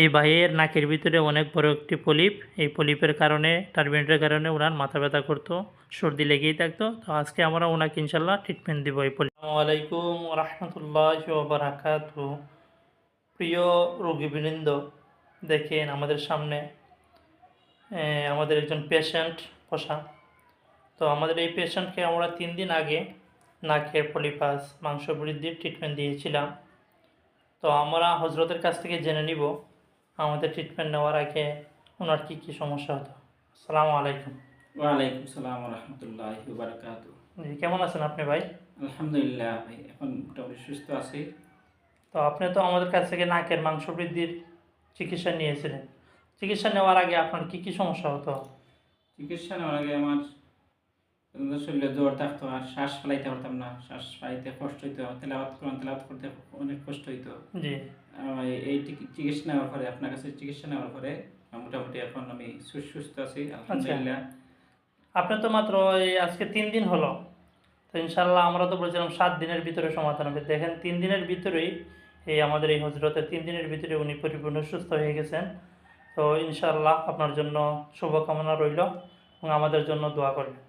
এই ভাইয়ের নাকের ভিতরে অনেক বড় একটি পলিপ। এই পলিপের কারণে, টার্বিনেটের কারণে ওনার মাথা ব্যথা করতো, সর্দি লেগেই থাকতো। তো আজকে আমরা ওনাকে ইনশাল্লাহ ট্রিটমেন্ট দিব এই পলিপ। আসসালামু আলাইকুম রহমতুল্লাহি ওয়া বারাকাতুহু। প্রিয় রোগীবৃন্দ, দেখেন আমাদের সামনে আমাদের একজন পেশেন্ট বসা। তো আমাদের এই পেশেন্টকে আমরা 3 দিন আগে নাকের পলিপাস মাংস বৃদ্ধির ট্রিটমেন্ট দিয়েছিলাম। তো আমরা হজরতের কাছ থেকে জেনে নিব আমাদের ট্রিটমেন্ট নেওয়ার আগে ওনার কী কী সমস্যা হতো। আসসালামু আলাইকুম। ওয়ালাইকুম সালাম রহমতুল্লাহি ওয়া বারাকাতুহু। জি, কেমন আছেন আপনি ভাই? আলহামদুলিল্লাহ ভাই, এখন মোটামুটি সুস্থ আছি। তো আপনি তো আমাদের কাছ থেকে নাকের মাংস বৃদ্ধির চিকিৎসা নিয়েছিলেন। চিকিৎসা নেওয়ার আগে আপনার কী কী সমস্যা হতো? চিকিৎসা নেওয়ার আগে আমার শরীরে জ্বর থাকতো, আর শ্বাস ফেলাইতে পারতাম না, শ্বাস ফেলাইতে কষ্ট হইতো, তেলাওয়াত করতে অনেক কষ্ট হইতো। জি, এই চিকিৎসা নেওয়ার পরে, আপনার কাছে চিকিৎসা নেওয়ার পরে মোটামুটি এখন আমি সুস্থ আছি আলহামদুলিল্লাহ। আপনি তো মাত্র এই আজকে 3 দিন হলো। তো ইনশাল্লাহ আমরা তো বলছিলাম 7 দিনের ভিতরে সমাধান হবে। দেখেন 3 দিনের ভিতরেই আমাদের এই হজরতের 3 দিনের ভিতরে উনি পরিপূর্ণ সুস্থ হয়ে গেছেন। তো ইনশাল্লাহ আপনার জন্য শুভকামনা রইল এবং আমাদের জন্য দোয়া করবেন।